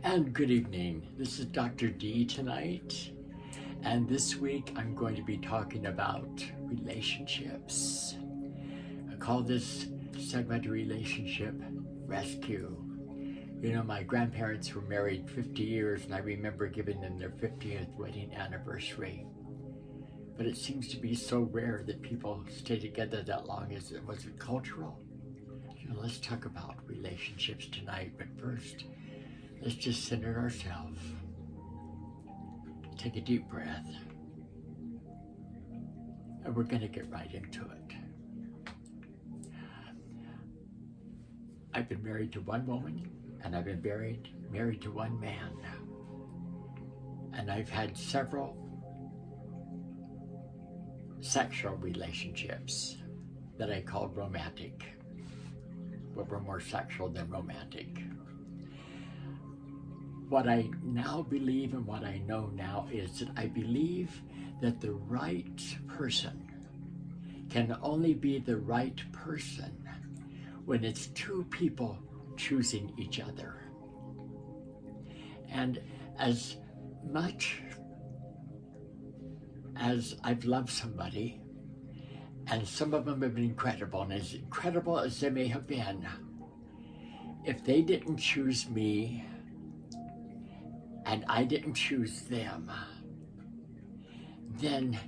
And good evening. This is Dr. D tonight. And this week I'm going to be talking about relationships. I call this segment Relationship Rescue. You know, my grandparents were married 50 years and I remember giving them their 50th wedding anniversary. But it seems to be so rare that people stay together that long. Was it cultural? You know, let's talk about relationships tonight, but first, let's just center ourselves. Take a deep breath. And we're going to get right into it. I've been married to one woman, and I've been married to one man. And I've had several sexual relationships that I called romantic, but were more sexual than romantic. What I now believe and what I know now is that I believe that the right person can only be the right person when it's two people choosing each other. And as much as I've loved somebody, and some of them have been incredible, and as incredible as they may have been, if they didn't choose me and I didn't choose them, then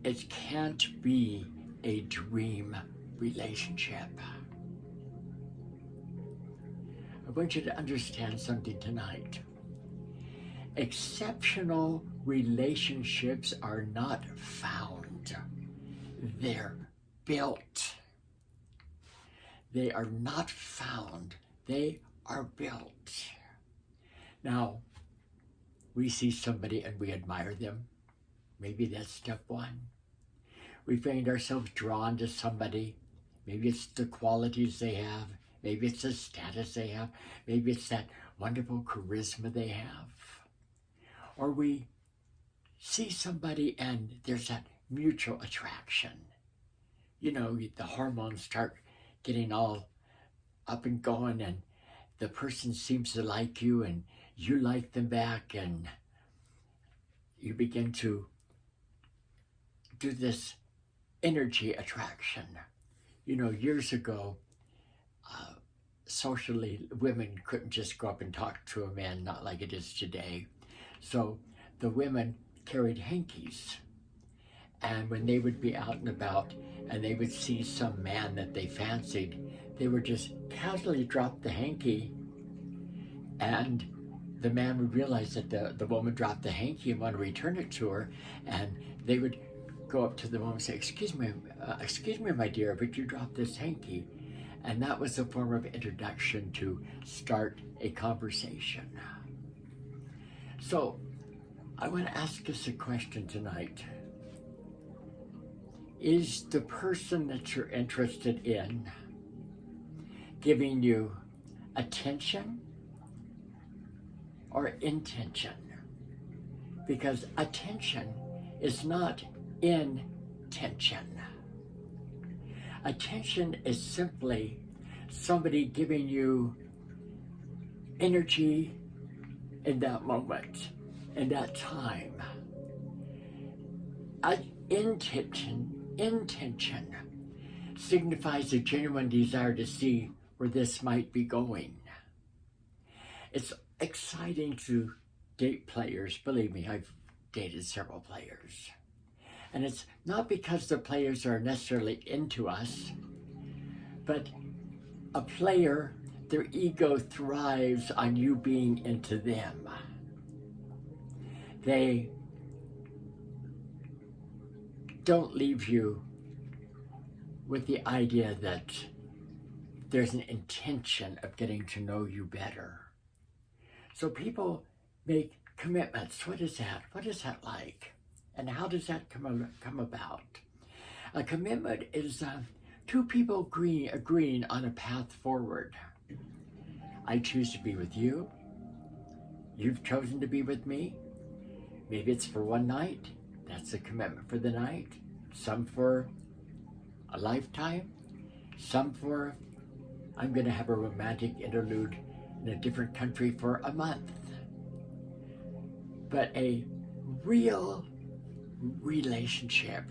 it can't be a dream relationship. I want you to understand something tonight. Exceptional relationships are not found. They're built. They are not found. They are built. Now, we see somebody and we admire them. Maybe that's step one. We find ourselves drawn to somebody. Maybe it's the qualities they have. Maybe it's the status they have. Maybe it's that wonderful charisma they have. Or we see somebody and there's that mutual attraction. You know, the hormones start getting all up and going, and the person seems to like you and you like them back, and you begin to do this energy attraction. You know, years ago, socially, women couldn't just go up and talk to a man, not like it is today. So the women carried hankies. And when they would be out and about and they would see some man that they fancied, they would just casually drop the hanky, and the man would realize that the woman dropped the hanky and want to return it to her, and they would go up to the woman and say, excuse me, my dear, but you dropped this hanky. And that was a form of introduction to start a conversation. So I want to ask us a question tonight. Is the person that you're interested in giving you attention or intention? Because attention is not intention. Attention is simply somebody giving you energy in that moment, in that time. Intention signifies a genuine desire to see where this might be going. It's exciting to date players. Believe me, I've dated several players. And it's not because the players are necessarily into us, but a player, their ego thrives on you being into them. They don't leave you with the idea that there's an intention of getting to know you better. So people make commitments. What is that? What is that like? And how does that come about? A commitment is two people agreeing on a path forward. I choose to be with you. You've chosen to be with me. Maybe it's for one night. That's a commitment for the night. Some for a lifetime. Some for, I'm going to have a romantic interlude in a different country for a month. But a real relationship,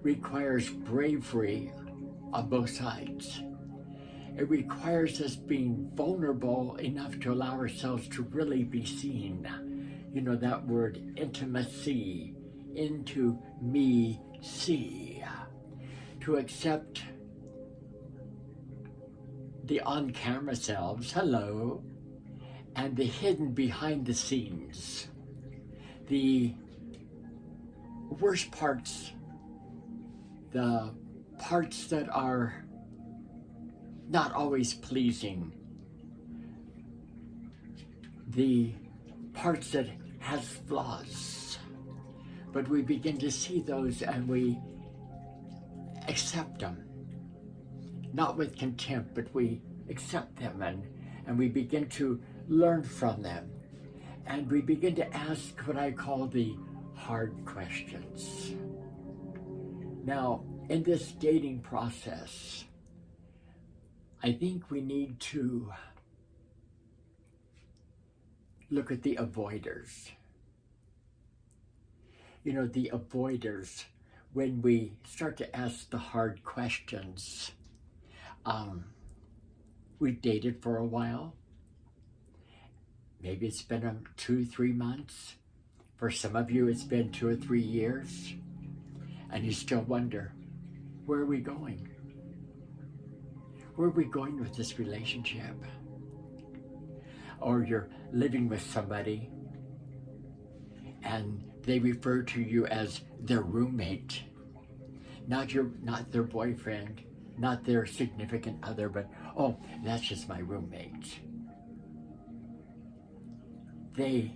requires bravery on both sides. It requires us being vulnerable enough to allow ourselves to really be seen. You know, that word intimacy, into me see. To accept the on-camera selves, hello, and the hidden behind the scenes. The worst parts, the parts that are not always pleasing, the parts that has flaws, but we begin to see those and we accept them, not with contempt, but we accept them and we begin to learn from them, and we begin to ask what I call the hard questions. Now, in this dating process, I think we need to look at the avoiders. You know, the avoiders, when we start to ask the hard questions, we've dated for a while. Maybe it's been 2-3 months. For some of you, it's been 2 or 3 years. And you still wonder, where are we going? Where are we going with this relationship? Or you're living with somebody and they refer to you as their roommate, not their boyfriend, not their significant other, but, oh, that's just my roommate. They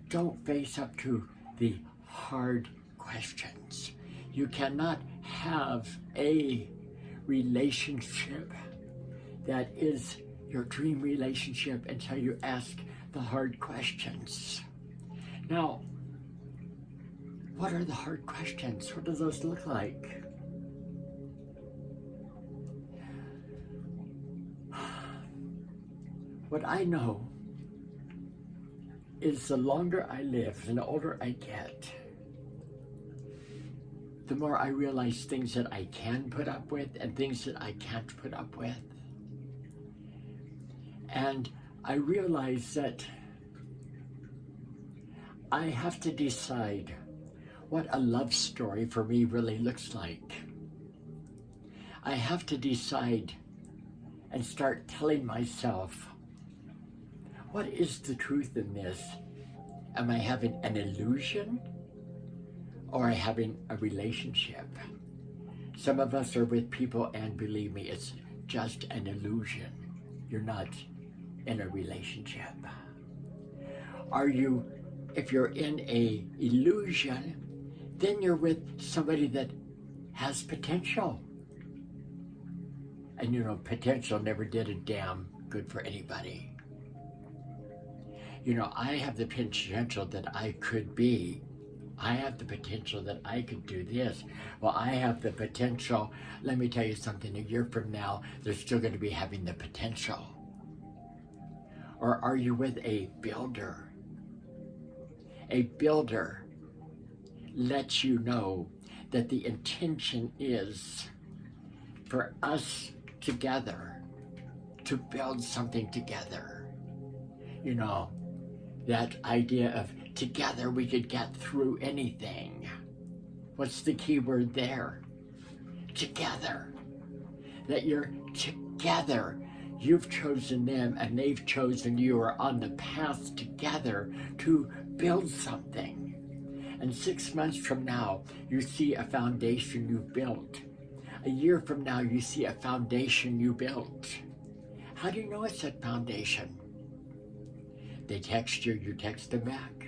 don't face up to the hard questions. You cannot have a relationship that is your dream relationship until you ask the hard questions. Now, what are the hard questions? What do those look like? What I know is the longer I live and the older I get, the more I realize things that I can put up with and things that I can't put up with. And I realize that I have to decide what a love story for me really looks like. I have to decide and start telling myself, what is the truth in this? Am I having an illusion? Or am I having a relationship? Some of us are with people, and believe me, it's just an illusion. You're not in a relationship. If you're in a illusion, then you're with somebody that has potential. And you know, potential never did a damn good for anybody. You know, I have the potential that I could be. I have the potential that I could do this. Well, I have the potential. Let me tell you something. A year from now, they're still going to be having the potential. Or are you with a builder? A builder lets you know that the intention is for us together to build something together. You know, that idea of together we could get through anything. What's the key word there? Together. That you're together. You've chosen them and they've chosen you, are on the path together to build something. And 6 months from now, you see a foundation you've built. A year from now, you see a foundation you built. How do you know it's that foundation? They text you, you text them back.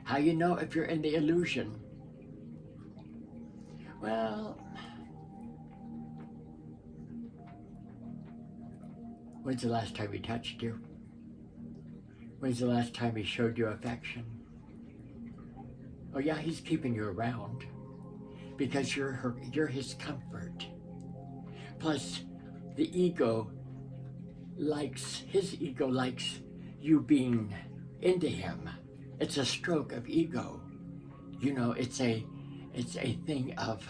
How you know if you're in the illusion? Well, when's the last time he touched you? When's the last time he showed you affection? Oh yeah, he's keeping you around because you're his comfort. Plus, his ego likes you being into him. It's a stroke of ego. You know, it's a thing of,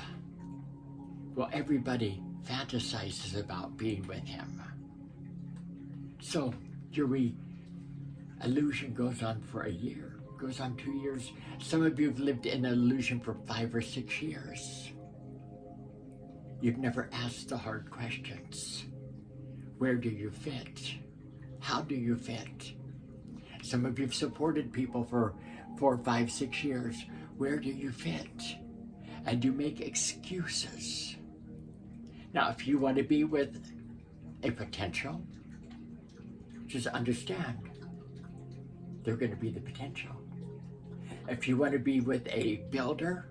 well, everybody fantasizes about being with him. So your illusion goes on for a year, goes on 2 years. Some of you have lived in an illusion for 5 or 6 years. You've never asked the hard questions. Where do you fit? How do you fit? Some of you have supported people for 4, 5, 6 years. Where do you fit? And you make excuses. Now, if you want to be with a potential, just understand they're going to be the potential. If you want to be with a builder,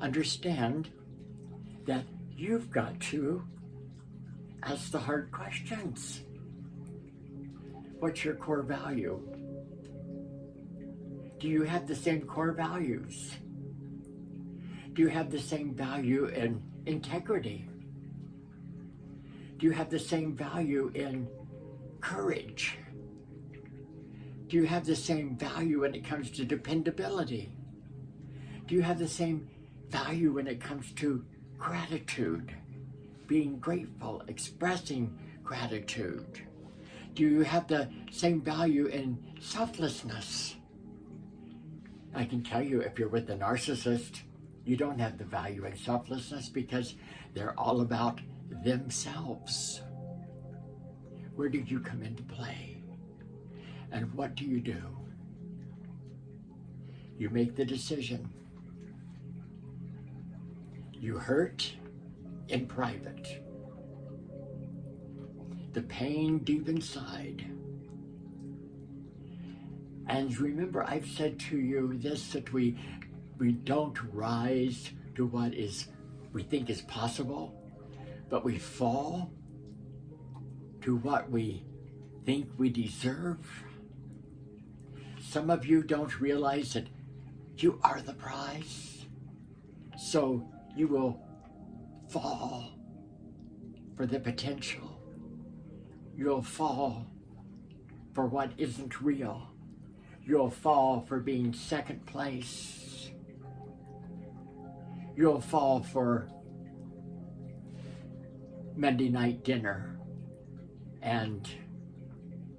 understand that you've got to ask the hard questions. What's your core value? Do you have the same core values? Do you have the same value in integrity? Do you have the same value in courage? Do you have the same value when it comes to dependability? Do you have the same value when it comes to gratitude, being grateful, expressing gratitude? Do you have the same value in selflessness? I can tell you, if you're with a narcissist, you don't have the value in selflessness because they're all about themselves. Where do you come into play? And what do? You make the decision. You hurt in private. The pain deep inside. And remember, I've said to you this, that we don't rise to what we think is possible, but we fall to what we think we deserve. Some of you don't realize that you are the prize, so you will fall for the potential. You'll fall for what isn't real. You'll fall for being second place. You'll fall for Monday night dinner and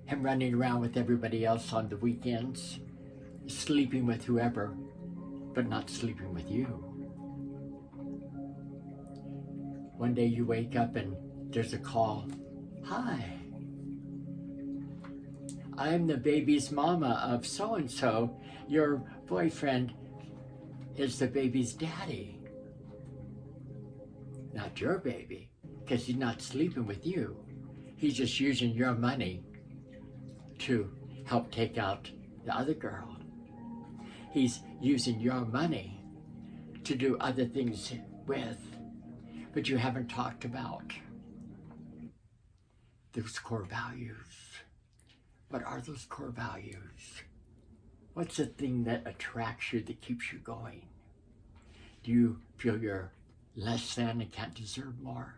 him running around with everybody else on the weekends, sleeping with whoever, but not sleeping with you. One day you wake up and there's a call. Hi, I'm the baby's mama of so-and-so. Your boyfriend is the baby's daddy. Not your baby, because he's not sleeping with you. He's just using your money to help take out the other girl. He's using your money to do other things with, but you haven't talked about those core values. What are those core values? What's the thing that attracts you, that keeps you going? Do you feel you're less than and can't deserve more?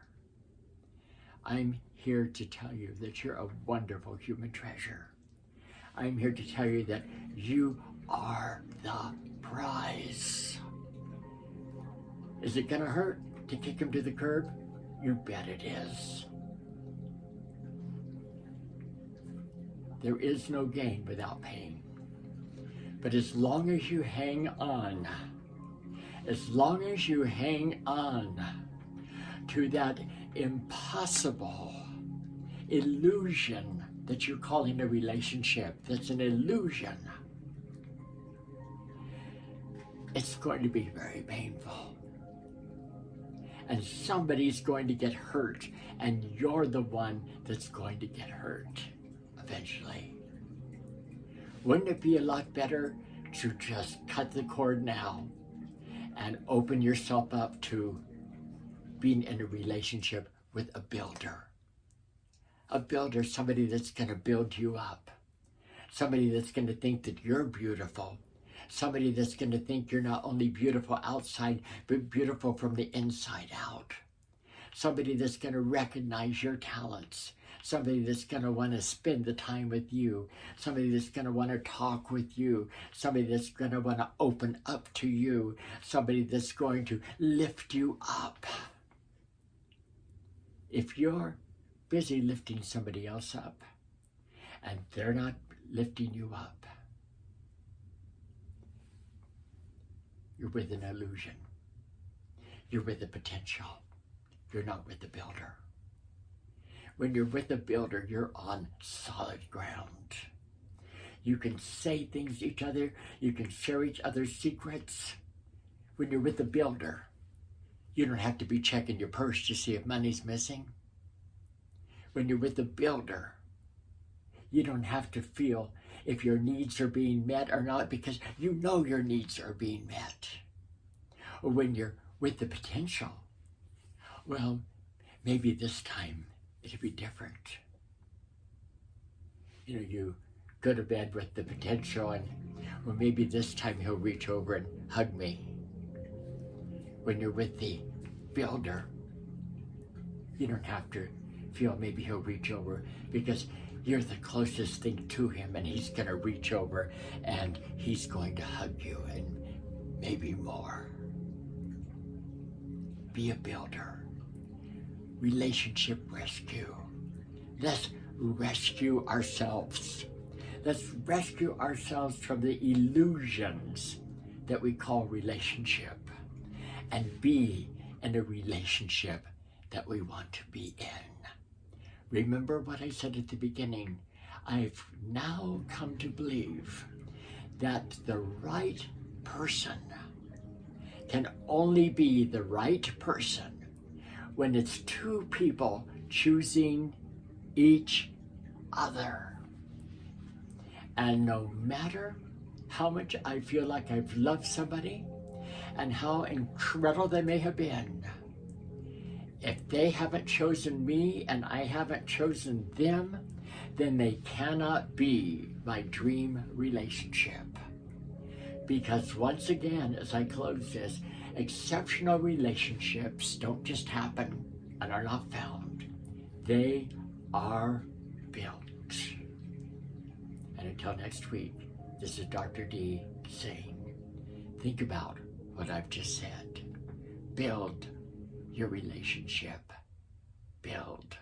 I'm here to tell you that you're a wonderful human treasure. I'm here to tell you that you are the prize. Is it gonna hurt to kick him to the curb? You bet it is. There is no gain without pain. But as long as you hang on, to that impossible illusion that you're calling a relationship, that's an illusion, it's going to be very painful. And somebody's going to get hurt, and you're the one that's going to get hurt eventually. Wouldn't it be a lot better to just cut the cord now and open yourself up to being in a relationship with a builder? A builder, somebody that's going to build you up. Somebody that's going to think that you're beautiful. Somebody that's going to think you're not only beautiful outside, but beautiful from the inside out. Somebody that's going to recognize your talents. Somebody that's going to want to spend the time with you. Somebody that's going to want to talk with you. Somebody that's going to want to open up to you. Somebody that's going to lift you up. If you're busy lifting somebody else up and they're not lifting you up, you're with an illusion. You're with a potential. You're not with the builder. When you're with the builder, you're on solid ground. You can say things to each other. You can share each other's secrets. When you're with the builder, you don't have to be checking your purse to see if money's missing. When you're with the builder, you don't have to feel if your needs are being met or not, because you know your needs are being met. Or when you're with the potential, well, maybe this time it'll be different. You know, you go to bed with the potential and, well, maybe this time he'll reach over and hug me. When you're with the builder, you don't have to feel maybe he'll reach over, because you're the closest thing to him, and he's going to reach over and he's going to hug you and maybe more. Be a builder. Relationship rescue. Let's rescue ourselves. Let's rescue ourselves from the illusions that we call relationship and be in a relationship that we want to be in. Remember what I said at the beginning. I've now come to believe that the right person can only be the right person when it's two people choosing each other. And no matter how much I feel like I've loved somebody and how incredible they may have been, if they haven't chosen me and I haven't chosen them, then they cannot be my dream relationship. Because once again, as I close this, exceptional relationships don't just happen and are not found. They are built. And until next week, this is Dr. D saying, think about what I've just said. Build your relationship. Build